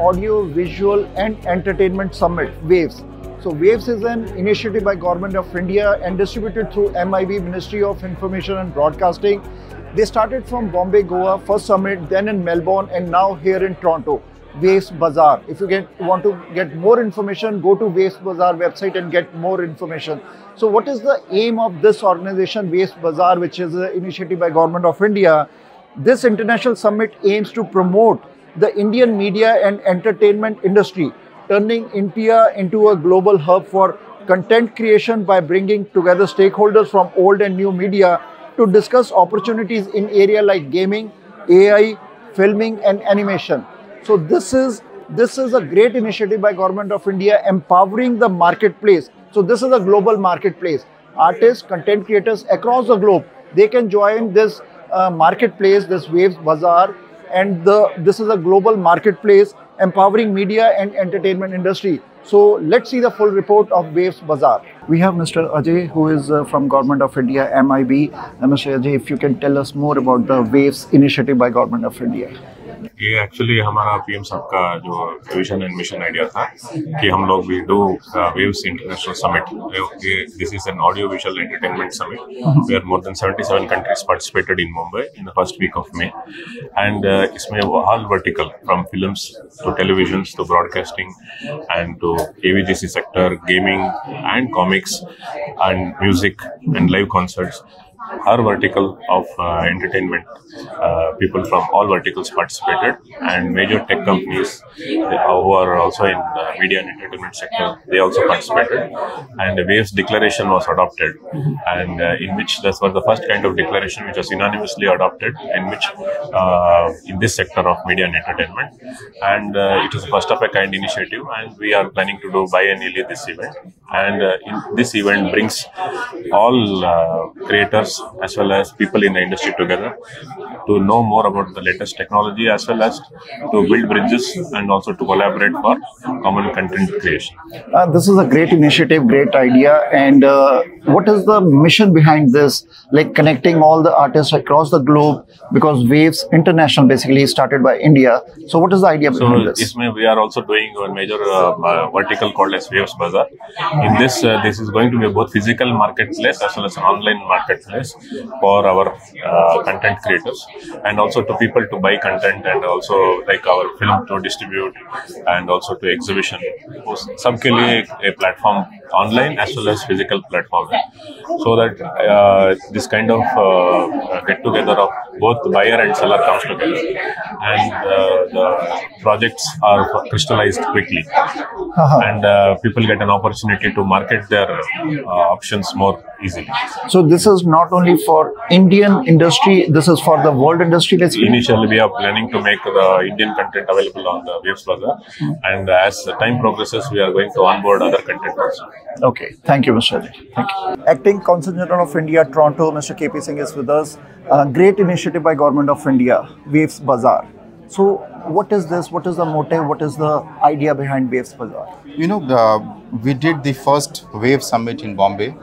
Audio, Visual and Entertainment Summit, WAVES. So WAVES is an initiative by Government of India and distributed through MIB, Ministry of Information and Broadcasting. They started from Bombay, Goa, first summit, then in Melbourne and now here in Toronto. WAVES Bazaar. If you want to get more information, go to WAVES Bazaar website and get more information. So what is the aim of this organization, WAVES Bazaar, which is an initiative by Government of India? This international summit aims to promote the Indian media and entertainment industry, turning India into a global hub for content creation by bringing together stakeholders from old and new media to discuss opportunities in areas like gaming, AI, filming and animation. So this is a great initiative by Government of India empowering the marketplace. So this is a global marketplace. Artists, content creators across the globe, they can join this marketplace, this WAVES Bazaar, and this is a global marketplace empowering media and entertainment industry. So let's see the full report of WAVES Bazaar. We have Mr. Ajay, who is from Government of India, MIB. Mr. Ajay, if you can tell us more about the WAVES initiative by Government of India. ये actually हमारा PM साहब का जो vision and mission idea था कि हम लोग भी do waves international summit. This is an audio visual entertainment summit where more than 77 countries participated in Mumbai in the first week of May. And इसमें all vertical from films to television to broadcasting and to AVGC sector, gaming and comics and music and live concerts. Our vertical of entertainment, people from all verticals participated, and major tech companies who are also in media and entertainment sector, they also participated. And the WAVES declaration was adopted, and in which this was the first kind of declaration which was unanimously adopted, in which in this sector of media and entertainment, and it is a first of a kind initiative, and we are planning to do biennially this event. And in this event brings all creators as well as people in the industry together to know more about the latest technology, as well as to build bridges and also to collaborate for common content creation. This is a great initiative, great idea. And what is the mission behind this? Like connecting all the artists across the globe, because WAVES International basically started by India. So what is the idea behind this? We are also doing a major vertical called as WAVES Bazaar. In this, this is going to be both physical marketplace as well as an online marketplace for our content creators, and also to people to buy content, and also like our film to distribute, and also to exhibition. सबके लिए a platform online as well as physical platform, so that this kind of get together of both buyer and seller comes together, and the projects are crystallized quickly, and people get an opportunity to market their options more easily. So this is not only for Indian industry, this is for the world industry basically? Initially we are planning to make the Indian content available on the WAVES Bazaar, and as time progresses we are going to onboard other content also. Okay, thank you Mr. Ajay. Thank you. Acting Consul General of India, Toronto, Mr. KP Singh is with us. Great initiative by Government of India, WAVES Bazaar. So what is this? What is the motive? What is the idea behind WAVES Bazaar? You know, we did the first WAVE Summit in Bombay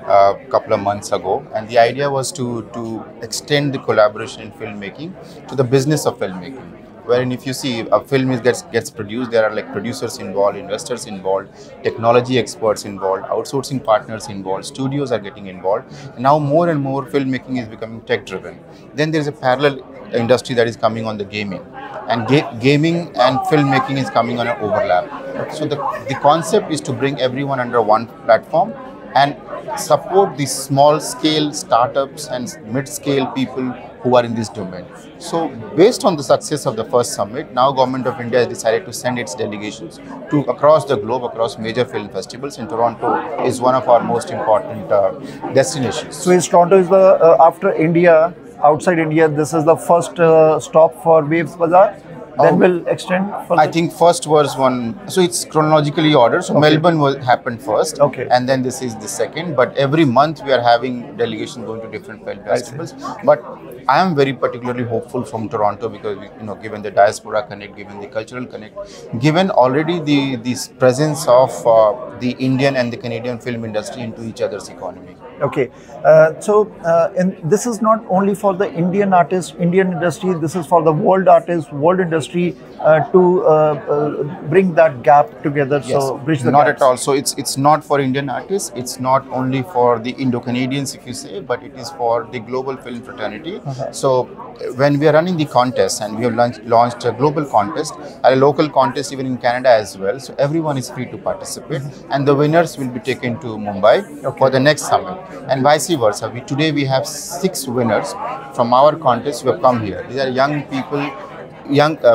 a couple of months ago, and the idea was to extend the collaboration in filmmaking to the business of filmmaking. Wherein if you see a film gets produced, there are like producers involved, investors involved, technology experts involved, outsourcing partners involved, studios are getting involved. And now more and more filmmaking is becoming tech driven. Then there is a parallel industry that is coming on the gaming, and gaming and filmmaking is coming on an overlap. So the concept is to bring everyone under one platform and support the small scale startups and mid scale people who are in this domain. So based on the success of the first summit, now Government of India has decided to send its delegations to across the globe, across major film festivals, and Toronto is one of our most important destinations. So Toronto is the, after India, outside India, this is the first stop for WAVES Bazaar? Then will extend further? I think first was one, so it's chronologically ordered. So okay. Melbourne happened first, okay, and then this is the second. But every month we are having delegations going to different film festivals. But I am very particularly hopeful from Toronto because, you know, given the diaspora connect, given the cultural connect, given already the presence of the Indian and the Canadian film industry into each other's economy. Okay, and this is not only for the Indian artists, Indian industry. This is for the world artists, world industry to bring that gap together. Yes. So bridge the Not gaps. at all. So it's not for Indian artists. It's not only for the Indo-Canadians, if you say, but it is for the global film fraternity. So when we are running the contest, and we have launched a global contest, a local contest even in Canada as well. So everyone is free to participate, and the winners will be taken to Mumbai for the next summit, and vice versa. Today we have 6 winners from our contest who have come here. These are young people,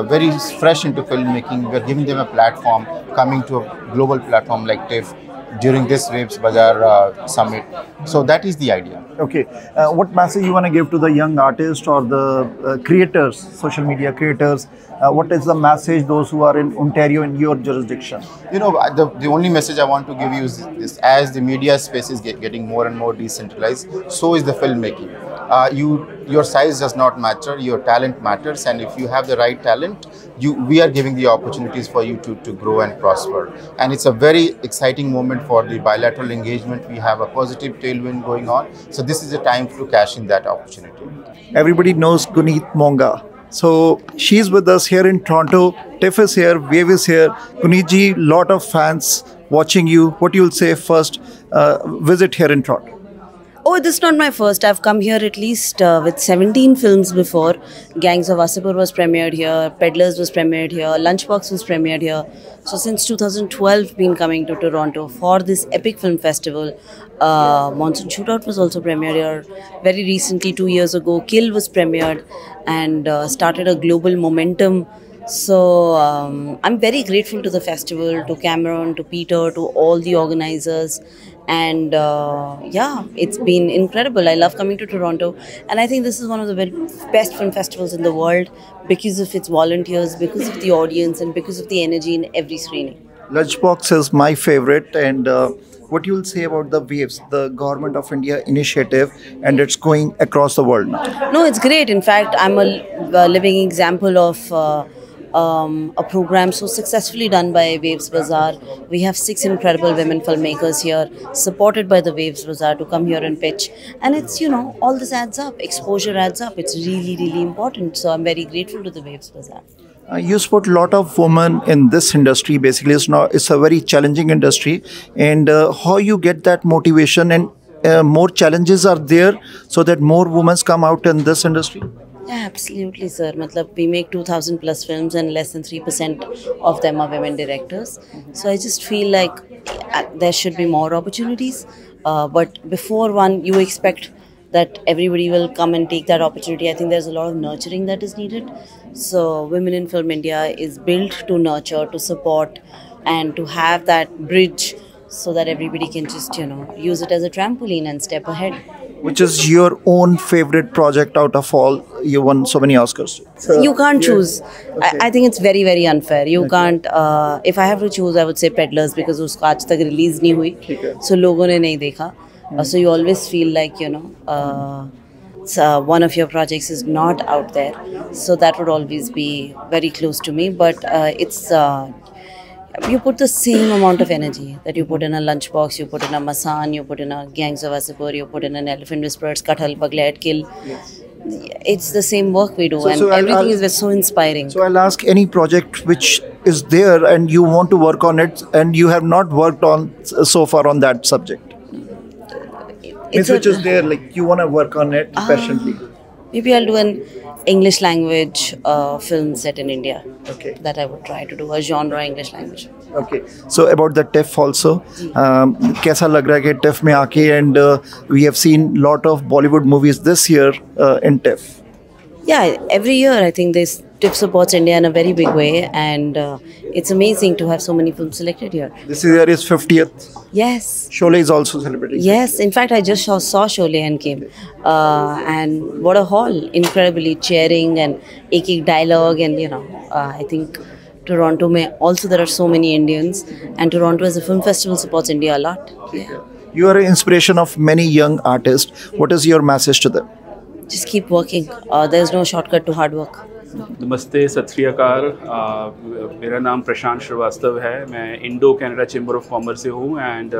very fresh into filmmaking. We are giving them a platform, coming to a global platform like TIFF during this Waves Bazaar summit. So that is the idea. Okay, what message you want to give to the young artists or the creators, social media creators? What is the message those who are in Ontario in your jurisdiction? You know, the only message I want to give you is this: as the media space is getting more and more decentralized, so is the filmmaking. Your size does not matter, your talent matters, and if you have the right talent, we are giving the opportunities for you to grow and prosper. And it's a very exciting moment for the bilateral engagement. We have a positive tailwind going on, so this is a time to cash in that opportunity. Everybody knows Guneet Monga. So she's with us here in Toronto. TIFF is here, Wave is here. Guneet ji, lot of fans watching you. What you'll say first visit here in Toronto? Oh, this is not my first. I've come here at least with 17 films before. Gangs of Wasseypur was premiered here, Peddlers was premiered here, Lunchbox was premiered here. So since 2012, been coming to Toronto for this epic film festival. Monsoon Shootout was also premiered here. Very recently, 2 years ago, Kill was premiered and started a global momentum. So I'm very grateful to the festival, to Cameron, to Peter, to all the organizers. And yeah, it's been incredible. I love coming to Toronto, and I think this is one of the best film festivals in the world because of its volunteers, because of the audience, and because of the energy in every screening. Lunchbox is my favorite, and what you'll say about the Waves, the Government of India initiative, and it's going across the world now? No, it's great. In fact, I'm a living example of a program so successfully done by Waves Bazaar. We have 6 incredible women filmmakers here, supported by the Waves Bazaar, to come here and pitch. And it's, you know, all this adds up. Exposure adds up. It's really, really important. So I'm very grateful to the Waves Bazaar. You support a lot of women in this industry. Basically, it's a very challenging industry. And how you get that motivation, and more challenges are there so that more women come out in this industry? Yeah, absolutely, sir. We make 2,000 plus films and less than 3% of them are women directors. So I just feel like there should be more opportunities. But before you expect that everybody will come and take that opportunity. I think there's a lot of nurturing that is needed. So Women in Film India is built to nurture, to support, and to have that bridge so that everybody can just, use it as a trampoline and step ahead. Which is your own favorite project out of all? You won so many Oscars. So, you can't choose. Okay. I think it's very, very unfair. You can't. If I have to choose, I would say Peddlers because usko aaj tak release nahi hui. So logon ne nahi dekha. So you always feel like, one of your projects is not out there. So that would always be very close to me. But it's... you put the same amount of energy that you put in a Lunchbox, you put in a Masan, you put in a Gangs of Wasseypur, you put in an Elephant Whisperers, Kathal, Paglet, Kill. Yes. It's the same work we do, and everything is so inspiring. So I'll ask, any project which is there and you want to work on it and you have not worked on so far on that subject? Which is there, like you want to work on it passionately? Maybe I'll do an English language film set in India. Okay. That I would try to do, a genre English language. Okay. So about the TIFF also, कैसा लग रहा है कि TIFF में आके, and we have seen lot of Bollywood movies this year in TIFF. Yeah, every year I think this TIFF supports India in a very big way, and it's amazing to have so many films selected here. This year is 50th. Yes. Sholay is also celebrating. Yes, in fact I just saw Sholay and came. And what a hall, incredibly cheering and ek dialogue, and I think Toronto mein also there are so many Indians, and Toronto as a film festival supports India a lot. Yeah. You are an inspiration of many young artists. What is your message to them? Just keep working. There's no shortcut to hard work. नमस्ते, सत श्री अकाल। मेरा नाम प्रशांत श्रीवास्तव है। मैं Indo Canada chamber of commerce से हूँ and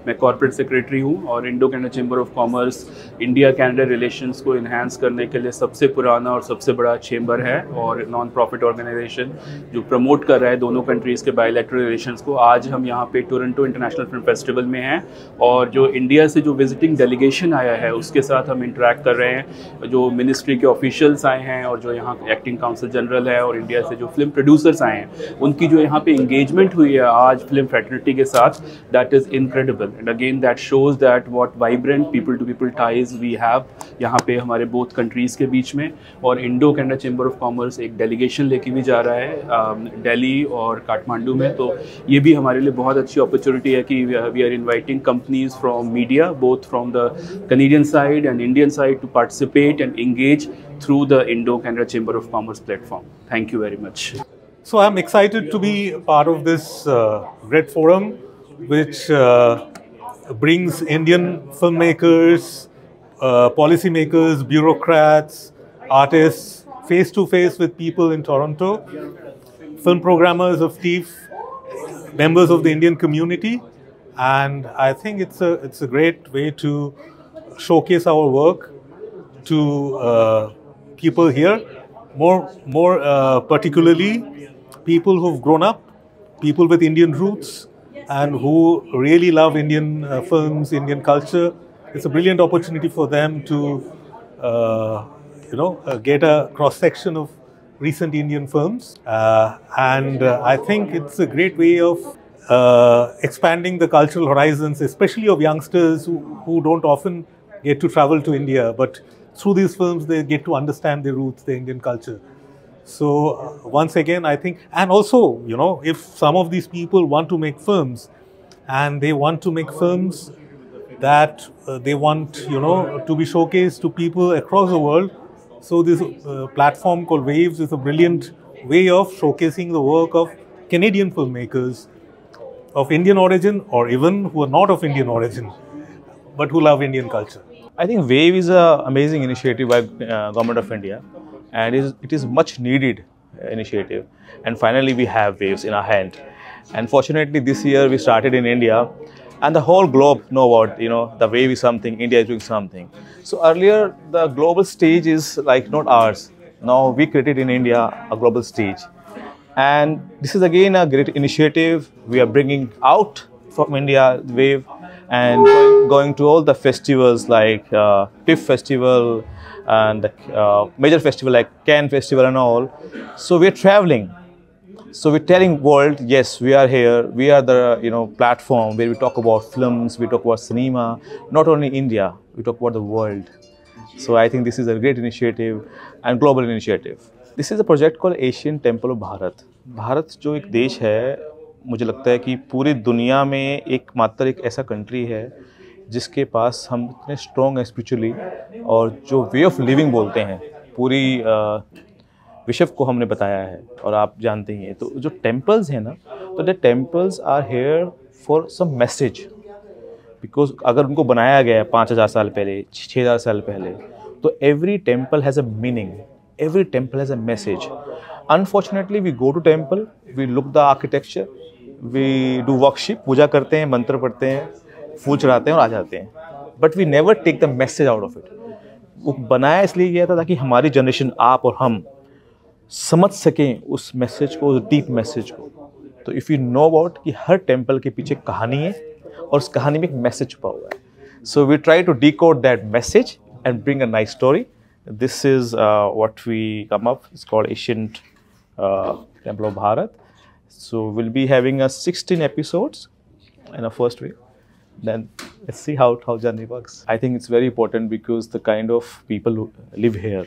मैं कॉर्पोरेट सेक्रेटरी हूँ। और Indo Canada chamber of commerce India Canada relations को इन्हांस करने के लिए सबसे पुराना और सबसे बड़ा चैम्बर है और नॉन प्रॉफिट ऑर्गेनाइजेशन जो प्रमोट कर रहा है दोनों कंट्रीज़ के बायलैटरल रिलेशंस को। आज हम यहाँ पे टोरंटो इंटरनेशनल फिल्म फेस्टिवल में हैं और जो इंडिया से जो विजिटिंग डेलीगेशन आया है उसके साथ हम इंटरेक्ट कर रहे हैं। जो मिनिस्ट्री के ऑफिशियल्स आए हैं और जो यहाँ एक्टिंग काउंसिल जनरल है और इंडिया से जो फिल्म प्रोड्यूसर्स आए हैं उनकी जो यहाँ पे इंगेजमेंट हुई है आज फिल्म फ्रेटर्निटी के साथ, that is incredible and again that shows that what vibrant people to people ties we have यहाँ पे हमारे बोथ कंट्रीज़ के बीच में। और Indo Canada chamber of commerce एक डेलीगेशन लेके भी जा रहा है दिल्ली और काठमांडू में, तो ये भी हमारे लिए बहुत अच्छी अपॉर्चुनिटी है कि we are inviting companies from media both from the Canadian side and Indian side to participate and engage through the Indo-Canada Chamber of Commerce platform. Thank you very much. So I'm excited to be part of this great forum, which brings Indian filmmakers, policymakers, bureaucrats, artists face to face with people in Toronto, film programmers of TIFF, members of the Indian community, and I think it's a great way to showcase our work to people here, more particularly people who've grown up, people with Indian roots, and who really love Indian films, Indian culture. It's a brilliant opportunity for them to, get a cross section of recent Indian films, and I think it's a great way of expanding the cultural horizons, especially of youngsters who don't often get to travel to India, but through these films, they get to understand their roots, the Indian culture. So once again, I think, and also, if some of these people want to make films, and they want to make films that they want, to be showcased to people across the world. So this platform called Waves is a brilliant way of showcasing the work of Canadian filmmakers of Indian origin, or even who are not of Indian origin, but who love Indian culture. I think WAVE is an amazing initiative by Government of India, and it is much needed initiative. And finally, we have Waves in our hand. And fortunately, this year we started in India, and the whole globe know about the WAVE is something. India is doing something. So earlier, the global stage is like not ours. Now we created in India a global stage, and this is again a great initiative. We are bringing out from India WAVE. And going to all the festivals like TIFF festival and the major festival like Cannes festival and all. So we're traveling. So we're telling world, yes, we are here. We are the platform where we talk about films, we talk about cinema. Not only India, we talk about the world. So I think this is a great initiative and global initiative. This is a project called Asian Temple of Bharat. Bharat जो एक देश है, मुझे लगता है कि पूरी दुनिया में एक ऐसा कंट्री है जिसके पास हम इतने स्ट्रॉन्ग है स्पिरिचुअली, और जो वे ऑफ लिविंग बोलते हैं पूरी विश्व को हमने बताया है और आप जानते ही हैं। तो जो टेम्पल्स हैं ना, तो the temples are here for some message, because अगर उनको बनाया गया है 5000 साल पहले, 6000 साल पहले, तो every temple has a meaning, every temple has a message. Unfortunately, we go to temple, we look the architecture, we do worship, पूजा करते हैं, मंत्र पढ़ते हैं, फूल चढ़ाते हैं और आ जाते हैं, but we never take the message out of it. वो बनाया इसलिए गया था ताकि हमारी जनरेशन, आप और हम, समझ सकें उस मैसेज को, उस डीप मैसेज को। तो इफ़ यू नो अबाउट कि हर टेम्पल के पीछे कहानी है और उस कहानी में एक मैसेज छुपा हुआ है। So we try to decode that message and bring a nice story. This is what we come up. It's called Asian Temple of Bharat. So we'll be having 16 episodes in a first week. Then let's see how journey works. I think it's very important because the kind of people who live here,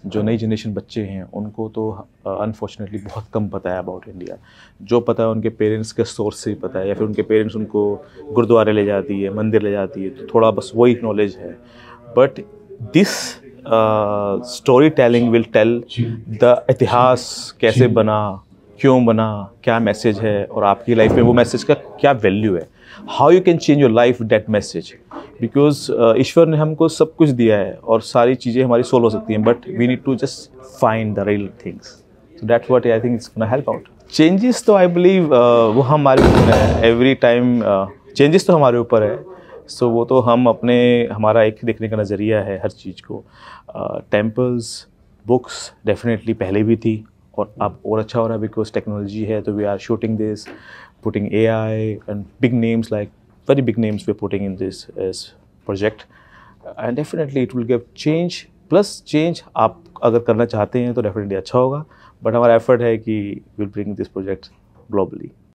जो नई generation बच्चे हैं, उनको तो unfortunately बहुत कम पता है about India. जो पता है उनके पेरेंट्स के सोर्स से पता है, या फिर उनके पेरेंट्स उनको गुरुद्वारे ले जाती है, मंदिर ले जाती है, तो थोड़ा बस वही नॉलेज है. But this story telling will tell the इतिहास कैसे बना, क्यों बना, क्या मैसेज है, और आपकी लाइफ में वो मैसेज का क्या वैल्यू है, how you can change your life that message. Because ईश्वर ने हमको सब कुछ दिया है और सारी चीज़ें हमारी सोल्व हो सकती हैं, but we need to just find the real things. So that's what I think it's gonna help out. Changes तो आई बिलीव वो हमारे ऊपर है. एवरी टाइम चेंजेस तो हमारे ऊपर है. सो वो तो हम अपने, हमारा एक देखने का नज़रिया है हर चीज़ को. टेम्पल्स, बुक्स डेफिनेटली पहले भी थी और अब और अच्छा हो रहा है बिकॉज टेक्नोलॉजी है. तो we are shooting this, putting AI and big names, like very big names we're putting in this as project, and definitely it will give change. Plus change आप अगर करना चाहते हैं तो definitely अच्छा होगा, but हमारा effort है कि we'll bring this project globally.